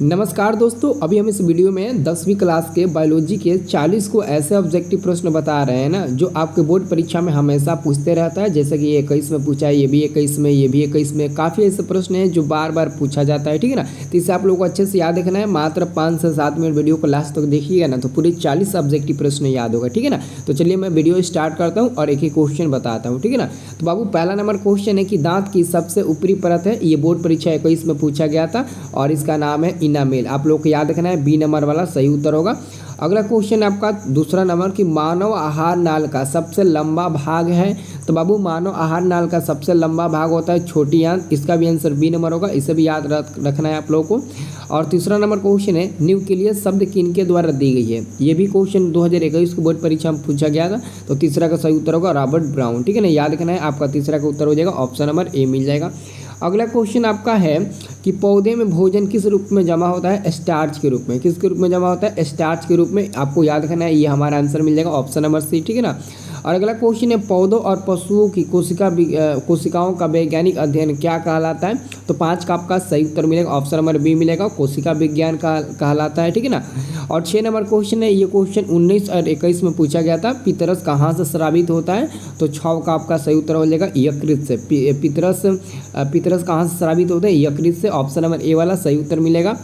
नमस्कार दोस्तों, अभी हम इस वीडियो में 10वीं क्लास के बायोलॉजी के 40 को ऐसे ऑब्जेक्टिव प्रश्न बता रहे हैं ना जो आपके बोर्ड परीक्षा में हमेशा पूछते रहता है। जैसे कि ये 21 में पूछा है, ये भी 21 में, ये भी 21 में, काफ़ी ऐसे प्रश्न हैं जो बार बार पूछा जाता है। ठीक है ना। तो इसे आप लोगों को अच्छे से याद रखना है। मात्र 5 से 7 मिनट वीडियो को लास्ट तक देखिएगा ना तो पूरे 40 ऑब्जेक्टिव प्रश्न याद होगा। ठीक है ना। तो चलिए मैं वीडियो स्टार्ट करता हूँ और एक ही क्वेश्चन बताता हूँ। ठीक है ना। तो बाबू पहला नंबर क्वेश्चन है कि दांत की सबसे ऊपरी परत है। ये बोर्ड परीक्षा 21 में पूछा गया था और इसका नाम है इनामेल। आप लोग को याद रखना है, बी नंबर वाला सही उत्तर होगा। अगला क्वेश्चन आपका दूसरा नंबर कि मानव आहार नाल का सबसे लंबा भाग है। तो बाबू मानव आहार नाल का सबसे लंबा भाग होता है छोटी आंत। इसका भी आंसर बी नंबर होगा, इसे भी याद रखना है आप लोगों को। और तीसरा नंबर क्वेश्चन है न्यूक्लियस शब्द किनके द्वारा दी गई है। ये भी क्वेश्चन 2021 को बोर्ड परीक्षा में पूछा गया था। तो तीसरा का सही उत्तर होगा रॉबर्ट ब्राउन। ठीक है ना, याद रखना है। आपका तीसरा का उत्तर हो जाएगा ऑप्शन नंबर ए मिल जाएगा। अगला क्वेश्चन आपका है कि पौधे में भोजन किस रूप में जमा होता है। स्टार्च के रूप में। किसके रूप में जमा होता है? स्टार्च के रूप में। आपको याद रखना है, ये हमारा आंसर मिल जाएगा ऑप्शन नंबर सी। ठीक है ना। और अगला क्वेश्चन है पौधों और पशुओं की कोशिकाओं का वैज्ञानिक अध्ययन क्या कहलाता है। तो 5 का आपका सही उत्तर मिलेगा ऑप्शन नंबर बी मिलेगा, कोशिका विज्ञान का कहलाता है। ठीक है ना। और 6 नंबर क्वेश्चन है, ये क्वेश्चन 19 और 21 में पूछा गया था। पितरस कहाँ से स्रावित होता है। तो 6 का आपका सही उत्तर हो जाएगा यकृत से। पितरस कहाँ से स्रावित होता है? यकृत से। ऑप्शन नंबर ए वाला सही उत्तर मिलेगा।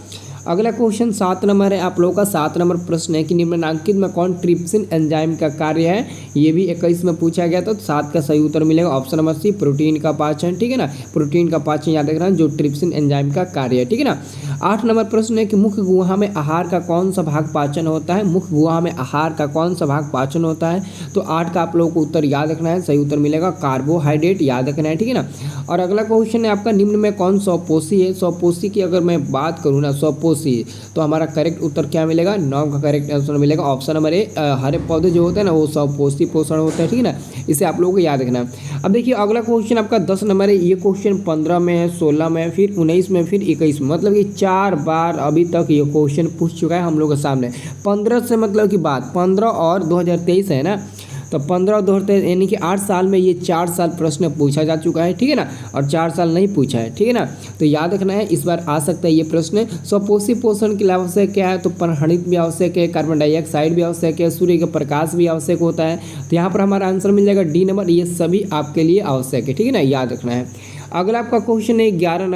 अगला क्वेश्चन 7 नंबर है आप लोगों का। 7 नंबर प्रश्न है कि निम्नलिखित में कौन ट्रिप्सिन एंजाइम का कार्य है। ये भी 21 में पूछा गया था। तो 7 का सही उत्तर मिलेगा ऑप्शन नंबर सी, प्रोटीन का पाचन। ठीक है ना। प्रोटीन का पाचन याद रखना जो ट्रिप्सिन एंजाइम का कार्य है। ठीक है ना। 8 नंबर प्रश्न है कि मुख्य गुहा में आहार का कौन सा भाग पाचन होता है। मुख्य गुहा में आहार का कौन सा भाग पाचन होता है। तो 8 का आप लोगों को उत्तर याद रखना है, सही उत्तर मिलेगा कार्बोहाइड्रेट याद रखना है। ठीक है ना। और अगला क्वेश्चन है आपका निम्न में कौन स्वपोषी है। स्वपोषी की अगर मैं बात करूँ ना, स्वपोषी, तो हमारा करेक्ट उत्तर क्या मिलेगा? 9 का करेक्ट आंसर मिलेगा ऑप्शन नंबर ए। हरे पौधे जो होते हैं ना वो स्वपोषी पोषण होता है। ठीक है ना। इसे आप लोगों को याद रखना है। अब देखिए अगला क्वेश्चन आपका 10 नंबर है। ये क्वेश्चन 15 में है, 16 में, फिर 19 में, फिर 21 में। मतलब कि 4 बार अभी तक ये क्वेश्चन पूछ चुका है हम लोग के सामने। 15 से मतलब की बात 15 और 2023 है ना। तो 15 और 2023 यानी कि 8 साल में ये 4 साल प्रश्न पूछा जा चुका है। ठीक है ना। और 4 साल नहीं पूछा है। ठीक है ना। तो याद रखना है, इस बार आ सकता है ये प्रश्न। स्वपोषी पोषण के लिए आवश्यक क्या है। तो परहणित भी आवश्यक है, कार्बन डाइऑक्साइड भी आवश्यक है, सूर्य का प्रकाश भी आवश्यक होता है। तो यहाँ पर हमारा आंसर मिल जाएगा डी नंबर। ये सभी आपके लिए आवश्यक है। ठीक है ना, याद रखना है। अगला आपका क्वेश्चन है 11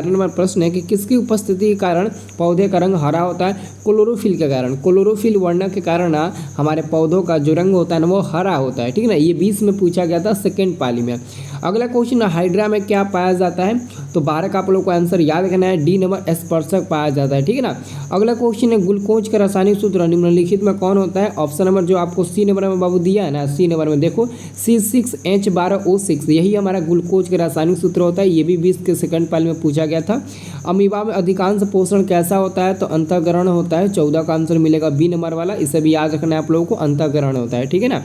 नंबर प्रश्न है कि किसकी उपस्थिति के कारण पौधे का रंग हरा होता है। क्लोरोफिल के कारण। क्लोरोफिल वर्णक के कारण हमारे पौधों का जो रंग होता है ना वो हरा होता है। ठीक है ना। ये 20 में पूछा गया था सेकेंड पाली में। अगला क्वेश्चन हाइड्रा में क्या पाया जाता है। तो 12 का आप लोग को आंसर याद रखना है, डी नंबर स्पर्शक पाया जाता है। ठीक है ना। अगला क्वेश्चन है ग्लूकोज का रासायनिक सूत्र निम्नलिखित में कौन होता है। ऑप्शन नंबर जो आपको सी नंबर में बाबू दिया है ना, सी नंबर में देखो C6H12O6 यही हमारा ग्लूकोज का रासायनिक सूत्र होता है। ये भी 20 के सेकंड पाली में पूछा गया था। अमीबा में अधिकांश पोषण कैसा होता है। तो अंतःग्रहण होता है। 14 का आंसर मिलेगा बी नंबर वाला, इसे भी याद रखना है आप लोगों को, अंतःग्रहण होता है। ठीक है ना।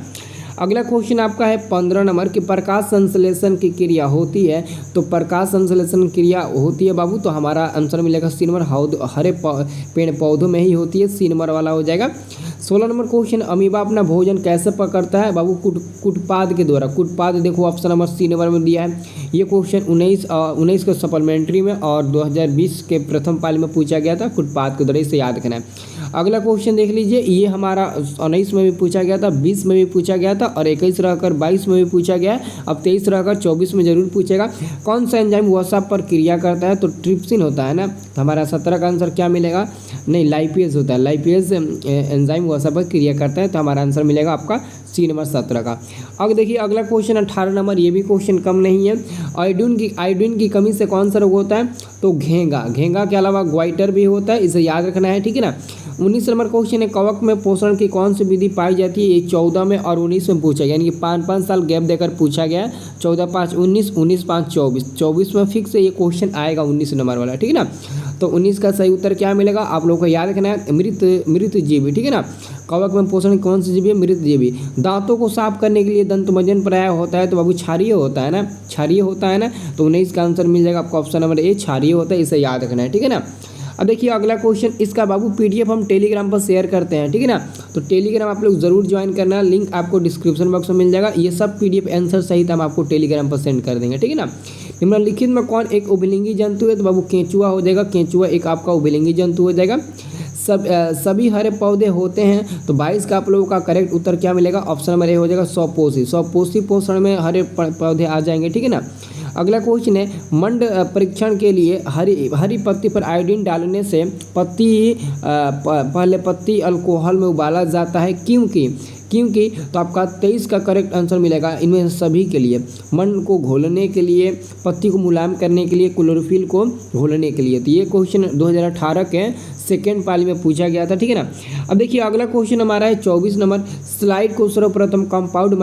अगला क्वेश्चन आपका है 15 नंबर कि प्रकाश संश्लेषण की क्रिया होती है। तो प्रकाश संश्लेषण क्रिया होती है बाबू, तो हमारा आंसर मिलेगा सी नंबर, हरे पेड़ पौधों में ही होती है, सी नंबर वाला हो जाएगा। 16 नंबर क्वेश्चन अमीबा अपना भोजन कैसे पकड़ता है बाबू। कुटपाद के द्वारा। कुटपाद देखो ऑप्शन नंबर सी नंबर में दिया है। ये क्वेश्चन 19 के सप्लीमेंट्री में और 2020 के प्रथम पाली में पूछा गया था। कुटपाद के द्वारा, इसे याद रखना है। अगला क्वेश्चन देख लीजिए, ये हमारा 19 में भी पूछा गया था, 20 में भी पूछा गया था और 21 रहकर 22 में भी पूछा गया है। अब 23 रहकर 24 में जरूर पूछेगा। कौन सा एंजाइम वसा पर क्रिया करता है। तो ट्रिप्सिन होता है ना। तो हमारा 17 का आंसर क्या मिलेगा? नहीं, लाइपेज होता है। लाइपेज एंजाइम वसा पर क्रिया करता है। तो हमारा आंसर मिलेगा आपका सी नंबर 17 का। अब देखिए अगला क्वेश्चन 18 नंबर, ये भी क्वेश्चन कम नहीं है। आयोडीन की कमी से कौन सा रोग होता है। तो घेंगा के अलावा ग्वाइटर भी होता है, इसे याद रखना है। ठीक है ना। 19 नंबर क्वेश्चन है कवक में पोषण की कौन सी विधि पाई जाती है। ये 14 में और 19 में पूछा गया, यानी कि 5 साल गैप देकर पूछा गया। 14 5 19, 19 5 24, 24 में फिक्स ये क्वेश्चन आएगा 19 नंबर वाला। ठीक है ना। तो 19 का सही उत्तर क्या मिलेगा आप लोगों को याद रखना है, मृत जीवी। ठीक है ना। कवक में पोषण कौन सी जीवी है? मृत जीवी। दांतों को साफ करने के लिए दंतमंजन प्राय होता है। तो बाबू क्षारीय होता है ना, क्षारीय होता है ना। तो 19 का आंसर मिल जाएगा आपको ऑप्शन नंबर ए, क्षारीय होता है, इसे याद रखना है। ठीक है ना। अब देखिए अगला क्वेश्चन, इसका बाबू PDF हम टेलीग्राम पर शेयर करते हैं। ठीक है ना। तो टेलीग्राम आप लोग जरूर ज्वाइन करना, लिंक आपको डिस्क्रिप्शन बॉक्स में मिल जाएगा। ये सब PDF आंसर सहित हम आपको टेलीग्राम पर सेंड कर देंगे। ठीक है ना। निम्नलिखित में कौन एक उभयलिंगी जंतु है? तो बाबू केंचुआ हो जाएगा, केंचुआ एक आपका उभयलिंगी जंतु हो जाएगा। सभी हरे पौधे होते हैं, तो 22 का आप लोगों का करेक्ट उत्तर क्या मिलेगा? ऑप्शन नंबर ए हो जाएगा स्वपोषी। स्वपोषी पोषण में हरे पौधे आ जाएंगे, ठीक है ना। अगला क्वेश्चन है, मंड परीक्षण के लिए हरी पत्ती पर आयोडीन डालने से पहले पत्ती अल्कोहल में उबाला जाता है, क्योंकि तो आपका 23 का करेक्ट आंसर मिलेगा इनमें सभी के लिए। मंड को घोलने के लिए, पत्ती को मुलायम करने के लिए, क्लोरोफिल को घोलने के लिए। तो ये क्वेश्चन 2018 के सेकेंड पाली में पूछा गया था, ठीक है ना। अब देखिए अगला क्वेश्चन हमारा है 24 नंबर, स्लाइड को सर्वप्रथम कंपाउंड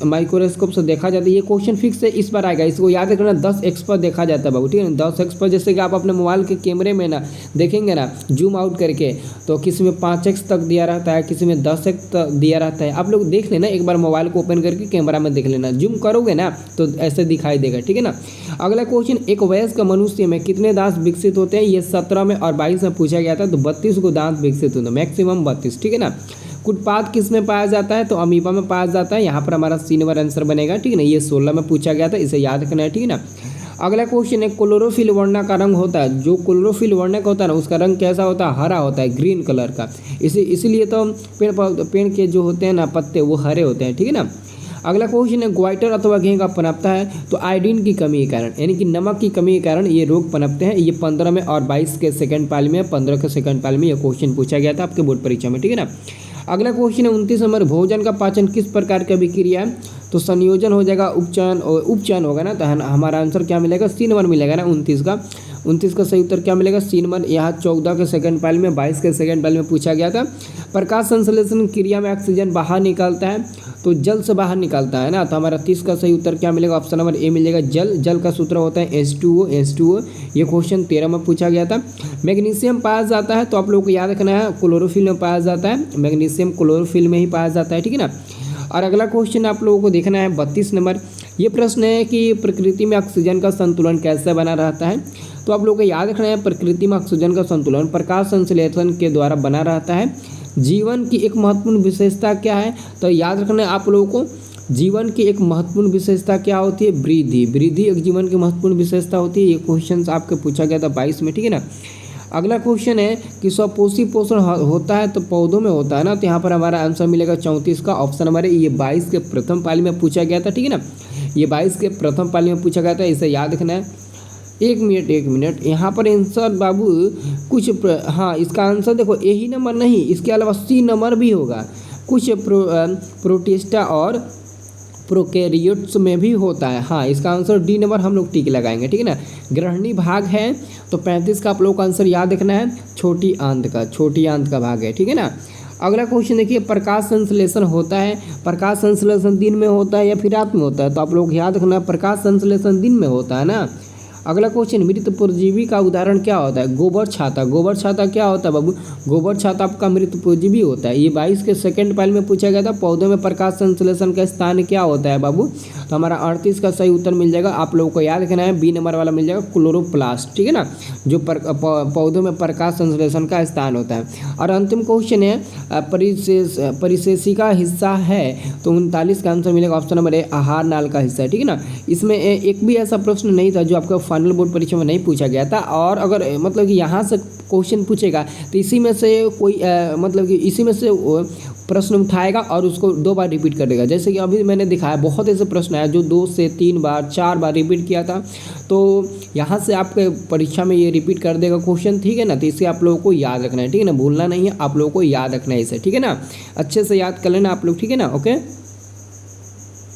माइक्रोस्कोप से देखा जाता है। ये क्वेश्चन फिक्स है, इस बार आएगा, इसको याद रखना। 10x पर देखा जाता है बाबू, ठीक है ना। 10x पर जैसे कि आप अपने मोबाइल के कैमरे में ना देखेंगे ना जूम आउट करके, तो किसी में 5x तक दिया रहता है, किसी में 10x तक दिया रहता है। आप लोग देख लेना, एक बार मोबाइल को ओपन करके कैमरा में देख लेना, जूम करोगे ना तो ऐसे दिखाई देगा, ठीक है ना। अगला क्वेश्चन, एक वयस्क मनुष्य में कितने दांत विकसित होते हैं? ये 17 में और 22 में पूछा गया था। तो 32 को दांत विकसित होते हैं, मैक्सिमम 32, ठीक है ना। कुटपाद किस में पाया जाता है? तो अमीबा में पाया जाता है। यहाँ पर हमारा सी नंबर आंसर बनेगा, ठीक है ना। ये 16 में पूछा गया था, इसे याद रखना है, ठीक है ना। अगला क्वेश्चन है, क्लोरोफिल वर्णक का रंग होता है, जो क्लोरोफिल वर्णक होता है ना उसका रंग कैसा होता है? हरा होता है, ग्रीन कलर का। इसीलिए तो पेड़ के जो होते हैं ना पत्ते वो हरे होते हैं, ठीक है ना। अगला क्वेश्चन है, ग्वाइटर अथवा घेंगा पनपता है तो आयोडीन की कमी के कारण, यानी कि नमक की कमी के कारण ये रोग पनपते हैं। ये 15 में और 22 के सेकंड पाली में, 15 के सेकंड पाली में ये क्वेश्चन पूछा गया था आपके बोर्ड परीक्षा में, ठीक है ना। अगला क्वेश्चन है 29 नंबर, भोजन का पाचन किस प्रकार की अभिक्रिया है? तो संयोजन हो जाएगा, उपचयन होगा ना। तो हमारा आंसर क्या मिलेगा? सी नंबर मिलेगा ना 29 का सही उत्तर क्या मिलेगा? C number. यहाँ 14 के सेकंड पाली में, 22 के सेकंड पाली में पूछा गया था। प्रकाश संश्लेषण क्रिया में ऑक्सीजन बाहर निकालता है, तो जल से बाहर निकालता है ना। तो हमारा 30 का सही उत्तर क्या मिलेगा? ऑप्शन नंबर ए मिलेगा, जल का सूत्र होता है H2O। ये क्वेश्चन 13 में पूछा गया था। मैग्नीशियम पाया जाता है, तो आप लोगों को याद रखना है क्लोरोफिल में पाया जाता है, मैग्नीशियम क्लोरोफिल में ही पाया जाता है, ठीक है ना। और अगला क्वेश्चन आप लोगों को देखना है 32 नंबर। ये प्रश्न है कि प्रकृति में ऑक्सीजन का संतुलन कैसे बना रहता है? तो आप लोगों को याद रखना है प्रकृति में ऑक्सीजन का संतुलन प्रकाश संश्लेषण के द्वारा बना रहता है। जीवन की एक महत्वपूर्ण विशेषता क्या है? तो याद रखना है आप लोगों को, जीवन की एक महत्वपूर्ण विशेषता क्या होती है? वृद्धि एक जीवन की महत्वपूर्ण विशेषता होती है। ये क्वेश्चन आपके पूछा गया था 22 में, ठीक है ना। अगला क्वेश्चन है कि स्वपोषी पोषण होता है तो पौधों में होता है ना। तो यहाँ पर हमारा आंसर मिलेगा 34 का, ऑप्शन नंबर है। ये 22 के प्रथम पाली में पूछा गया था, ठीक है ना। ये 22 के प्रथम पाली में पूछा गया था, इसे याद रखना है। एक मिनट यहाँ पर आंसर बाबू कुछ हाँ, इसका आंसर देखो यही नंबर नहीं, इसके अलावा सी नंबर भी होगा। कुछ प्रोटिस्टा और प्रोकैरियोट्स में भी होता है। हाँ, इसका आंसर डी नंबर हम लोग टिक लगाएंगे, ठीक है ना। ग्रहणी भाग है तो 35 का आप लोग का आंसर याद रखना है, छोटी आंत का भाग है, ठीक है ना। अगला क्वेश्चन देखिए, प्रकाश संश्लेषण होता है, प्रकाश संश्लेषण दिन में होता है या फिर रात में होता है? तो आप लोग याद रखना प्रकाश संश्लेषण दिन में होता है ना। अगला क्वेश्चन, मृत परजीवी का उदाहरण क्या होता है? गोबर छाता क्या होता है बाबू? गोबर छाता आपका मृत परजीवी होता है। ये 22 के सेकंड पाली में पूछा गया था। पौधों में प्रकाश संश्लेषण का स्थान क्या होता है बाबू? तो हमारा 38 का सही उत्तर मिल जाएगा। आप लोगों को याद रखना है बी नंबर वाला मिल जाएगा, क्लोरोप्लास्ट, ठीक है ना, जो पौधों में प्रकाश संश्लेषण का स्थान होता है। और अंतिम क्वेश्चन है परिशेषिका हिस्सा है, तो 39 का आंसर मिलेगा, ऑप्शन नंबर ए, आहार नाल का हिस्सा है, ठीक है ना। इसमें एक भी ऐसा प्रश्न नहीं था जो आपका फाइनल बोर्ड परीक्षा में नहीं पूछा गया था। और अगर मतलब कि यहाँ से क्वेश्चन पूछेगा तो इसी में से कोई मतलब कि इसी में से प्रश्न उठाएगा और उसको 2 बार रिपीट कर देगा। जैसे कि अभी मैंने दिखाया बहुत ऐसे प्रश्न आया जो 2 से 3 बार 4 बार रिपीट किया था, तो यहाँ से आपके परीक्षा में ये रिपीट कर देगा क्वेश्चन, ठीक है ना। तो इसे आप लोगों को याद रखना है, ठीक है ना, भूलना नहीं है, आप लोगों को याद रखना है इसे, ठीक है ना। अच्छे से याद कर लेना आप लोग, ठीक है ना। ओके।